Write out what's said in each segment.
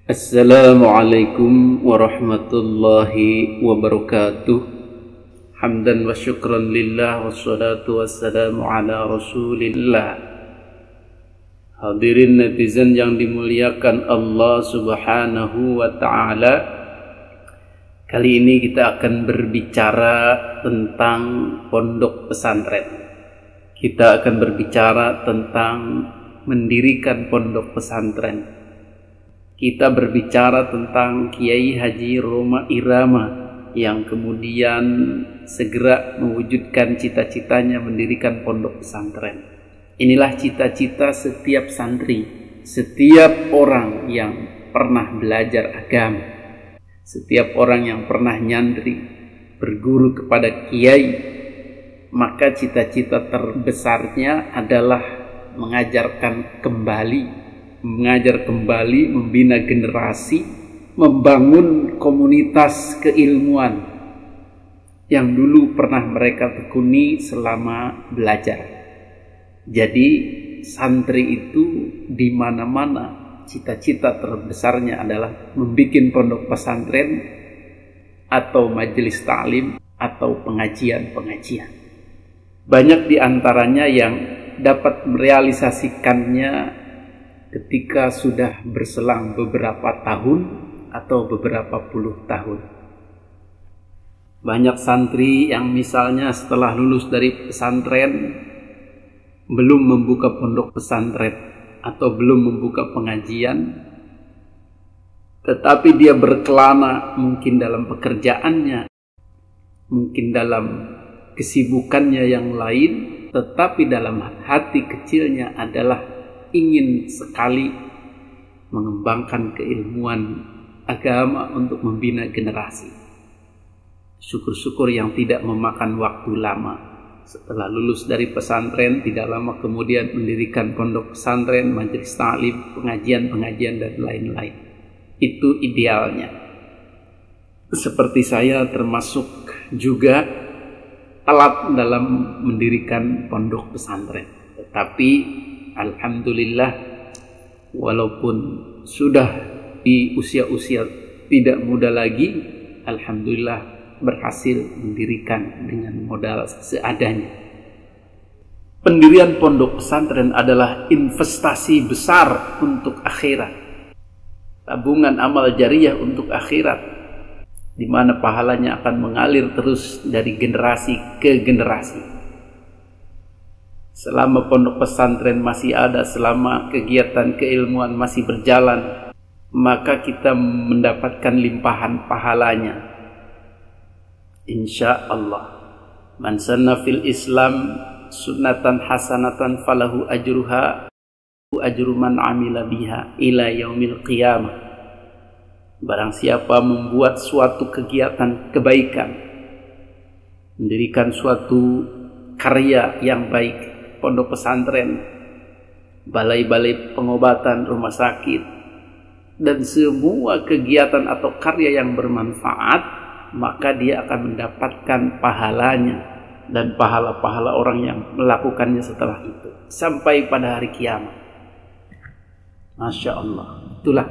Assalamualaikum warahmatullahi wabarakatuh. Hamdan wa syukran lillah, wassalatu wassalamu ala rasulillah. Hadirin netizen yang dimuliakan Allah subhanahu wa ta'ala, kali ini kita akan berbicara tentang pondok pesantren. Kita akan berbicara tentang mendirikan pondok pesantren. Kita berbicara tentang Kiai Haji Roma Irama yang kemudian segera mewujudkan cita-citanya mendirikan pondok pesantren. Inilah cita-cita setiap santri, setiap orang yang pernah belajar agama, setiap orang yang pernah nyantri, berguru kepada kiai. Maka cita-cita terbesarnya adalah mengajar kembali, membina generasi, membangun komunitas keilmuan yang dulu pernah mereka tekuni selama belajar. Jadi santri itu di mana-mana cita-cita terbesarnya adalah membuat pondok pesantren atau majelis ta'lim atau pengajian-pengajian. Banyak di antaranya yang dapat merealisasikannya ketika sudah berselang beberapa tahun atau beberapa puluh tahun. Banyak santri yang misalnya setelah lulus dari pesantren belum membuka pondok pesantren atau belum membuka pengajian, tetapi dia berkelana mungkin dalam pekerjaannya, mungkin dalam kesibukannya yang lain, tetapi dalam hati kecilnya adalah ingin sekali mengembangkan keilmuan agama untuk membina generasi. Syukur-syukur yang tidak memakan waktu lama. Setelah lulus dari pesantren, tidak lama kemudian mendirikan pondok pesantren, majelis ta'lim, pengajian-pengajian dan lain-lain. Itu idealnya. Seperti saya termasuk juga telat dalam mendirikan pondok pesantren. Tetapi alhamdulillah, walaupun sudah di usia-usia tidak muda lagi, alhamdulillah berhasil mendirikan dengan modal seadanya. Pendirian pondok pesantren adalah investasi besar untuk akhirat, tabungan amal jariah untuk akhirat, di mana pahalanya akan mengalir terus dari generasi ke generasi. Selama pondok pesantren masih ada, selama kegiatan keilmuan masih berjalan, maka kita mendapatkan limpahan pahalanya. Insya Allah. Man sanna fil Islam sunnatan hasanatan falahu ajruha wa ajru man amila biha ila yaumil qiyamah. Barang siapa membuat suatu kegiatan kebaikan, mendirikan suatu karya yang baik, pondok pesantren, balai-balai pengobatan, rumah sakit, dan semua kegiatan atau karya yang bermanfaat, maka dia akan mendapatkan pahalanya dan pahala-pahala orang yang melakukannya setelah itu sampai pada hari kiamat. Masya Allah. Itulah.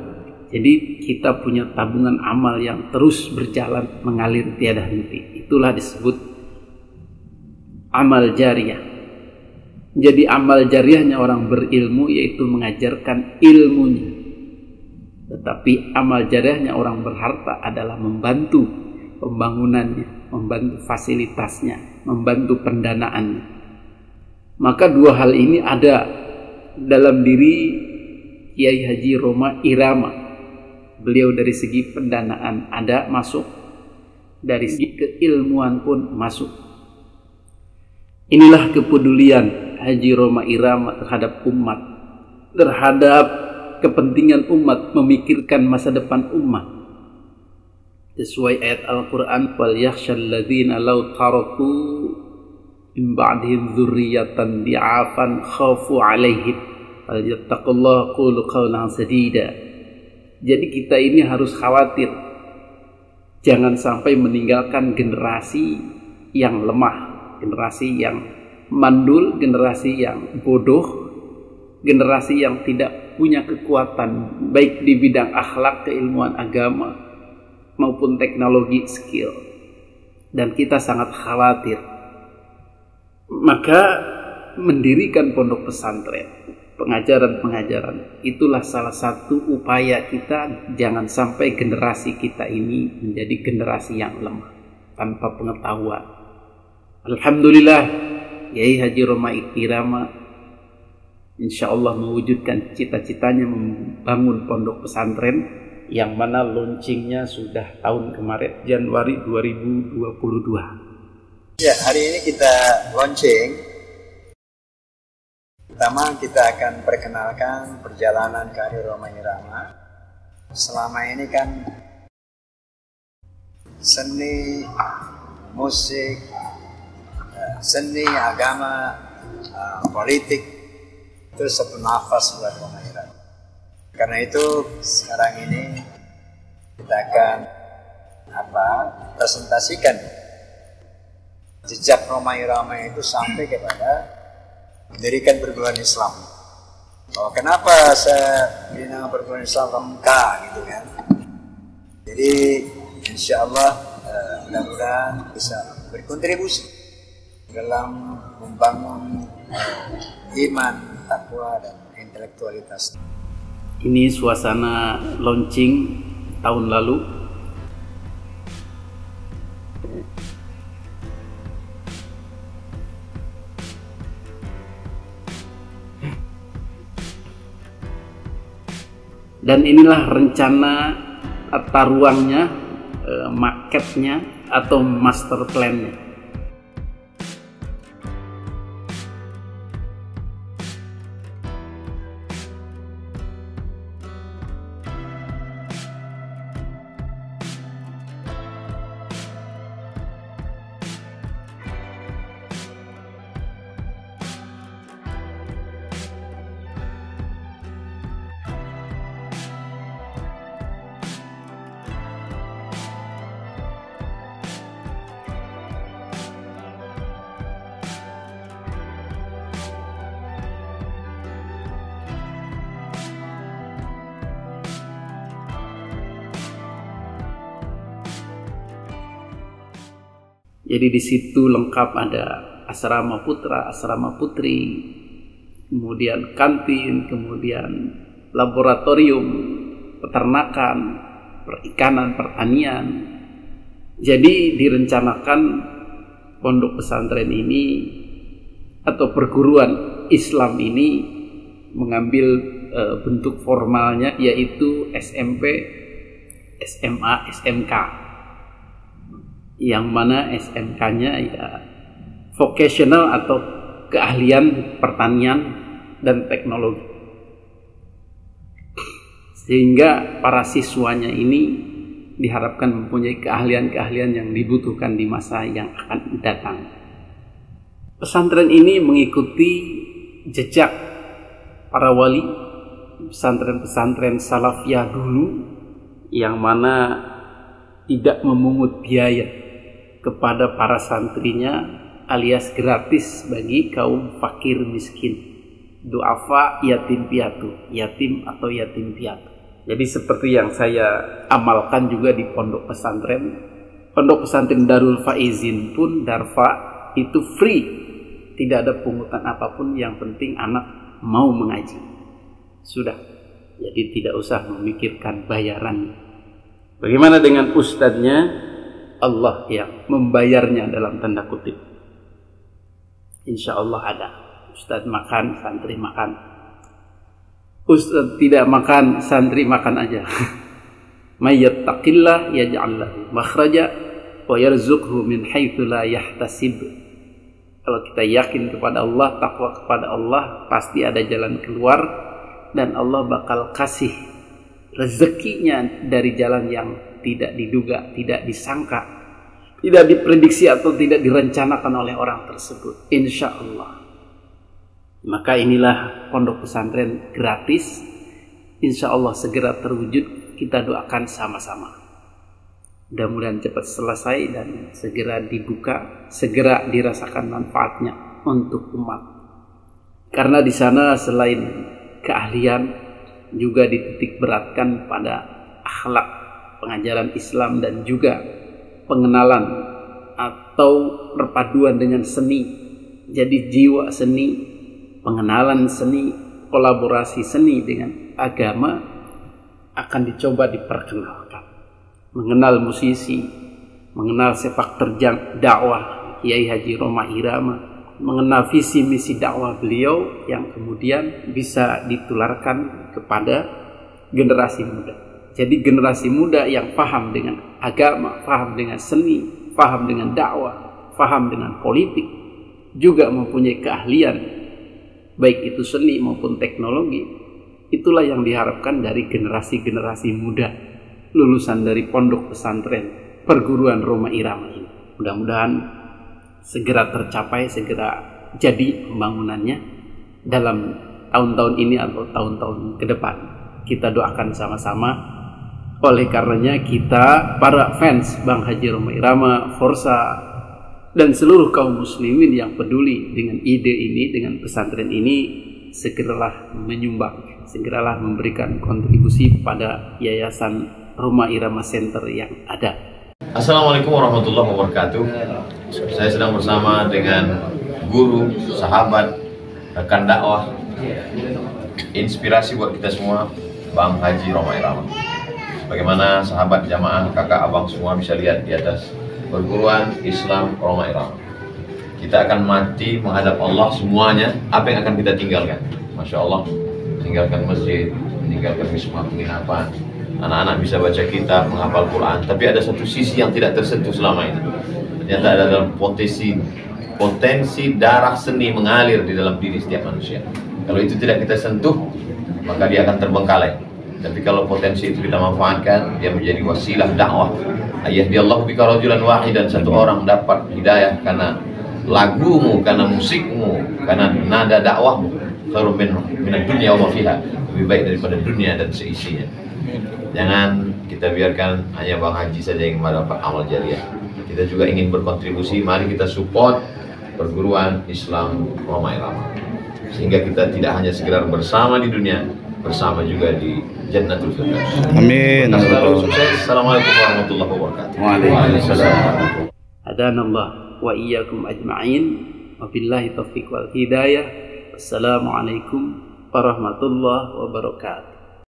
Jadi kita punya tabungan amal yang terus berjalan mengalir tiada henti. Itulah disebut amal jariah. Jadi amal jariahnya orang berilmu yaitu mengajarkan ilmunya. Tetapi amal jariahnya orang berharta adalah membantu pembangunannya, membantu fasilitasnya, membantu pendanaannya. Maka dua hal ini ada dalam diri Kiai Haji Roma Irama. Beliau dari segi pendanaan ada masuk, dari segi keilmuan pun masuk. Inilah kepedulian Haji Roma Irama terhadap umat, terhadap kepentingan umat, memikirkan masa depan umat. Sesuai ayat Al-Quran, وَلْيَخْشَى الَّذِينَ لَوْ تَرَكُوا مِنْ بَعْدِهِمْ ذُرِّيَّةً ضِعَافًا خَافُوا عَلَيْهِمْ فَلْيَتَّقُوا اللَّهَ وَقُولُوا قَوْلًا سَدِيدًا. Jadi kita ini harus khawatir jangan sampai meninggalkan generasi yang lemah, generasi yang mandul, generasi yang bodoh, generasi yang tidak punya kekuatan baik di bidang akhlak, keilmuan agama maupun teknologi skill, dan kita sangat khawatir. Maka mendirikan pondok pesantren, pengajaran-pengajaran, itulah salah satu upaya kita jangan sampai generasi kita ini menjadi generasi yang lemah tanpa pengetahuan. Alhamdulillah, Yai Haji Roma Iktirama insya Allah mewujudkan cita-citanya membangun pondok pesantren, yang mana launchingnya sudah tahun kemarin Januari 2022. Ya, hari ini kita launching. Pertama kita akan perkenalkan perjalanan karir Roma Irama. Selama ini kan seni, musik, seni, agama, politik itu satu nafas buat Roma Irama. Karena itu sekarang ini kita akan presentasikan jejak Roma Irama itu sampai kepada mendirikan perguruan Islam. Oh, kenapa saya beri nama perguruan Islam Ramka gitu kan? Jadi insya Allah mudah-mudahan bisa berkontribusi dalam membangun iman, takwa, dan intelektualitas. Ini suasana launching tahun lalu. Dan inilah rencana tata ruangnya, marketnya atau master plan-nya. Jadi di situ lengkap ada asrama putra, asrama putri, kemudian kantin, kemudian laboratorium peternakan, perikanan, pertanian. Jadi direncanakan pondok pesantren ini atau perguruan Islam ini mengambil bentuk formalnya, yaitu SMP, SMA, SMK. Yang mana SMK-nya ya vocational atau keahlian pertanian dan teknologi, sehingga para siswanya ini diharapkan mempunyai keahlian-keahlian yang dibutuhkan di masa yang akan datang. Pesantren ini mengikuti jejak para wali pesantren-pesantren salafiyah dulu, yang mana tidak memungut biaya kepada para santrinya, alias gratis bagi kaum fakir miskin, duafa, yatim piatu, yatim atau yatim piatu. Jadi seperti yang saya amalkan juga di pondok pesantren Darul Faizin pun, Darfa, itu free, tidak ada pungutan apapun, yang penting anak mau mengaji, sudah. Jadi tidak usah memikirkan bayaran. Bagaimana dengan ustadznya? Allah yang membayarnya dalam tanda kutip. Insya Allah ada. Ustadz makan, santri makan. Ustadz tidak makan, santri makan aja. May yattaqillah yaj'al lahu makhraja wa yarzuqhu min haitsu la yahtasib. Kalau kita yakin kepada Allah, takwa kepada Allah, pasti ada jalan keluar, dan Allah bakal kasih rezekinya dari jalan yang tidak diduga, tidak disangka, tidak diprediksi atau tidak direncanakan oleh orang tersebut, insya Allah. Maka inilah pondok pesantren gratis, insya Allah segera terwujud. Kita doakan sama-sama, mudah-mudahan cepat selesai dan segera dibuka, segera dirasakan manfaatnya untuk umat. Karena di sana selain keahlian, juga dititik beratkan pada akhlak pengajaran Islam dan juga pengenalan atau perpaduan dengan seni. Jadi jiwa seni, pengenalan seni, kolaborasi seni dengan agama akan dicoba diperkenalkan. Mengenal musisi, mengenal sepak terjang dakwah Kiai Haji Roma Irama, mengenal visi misi dakwah beliau yang kemudian bisa ditularkan kepada generasi muda. Jadi generasi muda yang paham dengan agama, paham dengan seni, paham dengan dakwah, paham dengan politik, juga mempunyai keahlian baik itu seni maupun teknologi. Itulah yang diharapkan dari generasi-generasi muda lulusan dari pondok pesantren perguruan Roma Irama ini. Mudah-mudahan segera tercapai, segera jadi pembangunannya dalam tahun-tahun ini atau tahun-tahun ke depan. Kita doakan sama-sama. Oleh karenanya kita, para fans Bang Haji Roma Irama, Forsa, dan seluruh kaum muslimin yang peduli dengan ide ini, dengan pesantren ini, segeralah menyumbang, segeralah memberikan kontribusi pada Yayasan Roma Irama Center yang ada. Assalamualaikum warahmatullahi wabarakatuh. Saya sedang bersama dengan guru, sahabat, rekan dakwah, inspirasi buat kita semua, Bang Haji Roma Irama. Bagaimana sahabat, jamaah, kakak, abang semua bisa lihat di atas perguruan Islam Roma Irama. Kita akan mati menghadap Allah semuanya. Apa yang akan kita tinggalkan? Masya Allah, tinggalkan masjid, meninggalkan wisma penginapan. Anak-anak bisa baca kitab, menghafal Quran. Tapi ada satu sisi yang tidak tersentuh selama ini. Ternyata ada dalam potensi darah seni mengalir di dalam diri setiap manusia. Kalau itu tidak kita sentuh, maka dia akan terbengkalai. Tapi kalau potensi itu kita manfaatkan, dia menjadi wasilah dakwah. Yahdiyallahu bika rajulan wahidan, satu orang dapat hidayah karena lagumu, karena musikmu, karena nada dakwahmu. Khairun minad dunya wa ma fiha, lebih baik daripada dunia dan seisinya. Jangan kita biarkan hanya Bang Haji saja yang mendapat amal jariah. Kita juga ingin berkontribusi. Mari kita support perguruan Islam Roma Irama, sehingga kita tidak hanya sekedar bersama di dunia, bersama juga di Jannatul Firdaus. Amin. Assalamualaikum warahmatullahi wabarakatuh. Waalaikumsalam. Hadanallah wa iyyakum ajma'in. Wabillahi taufiq wal hidayah. Wassalamualaikum warahmatullahi wabarakatuh.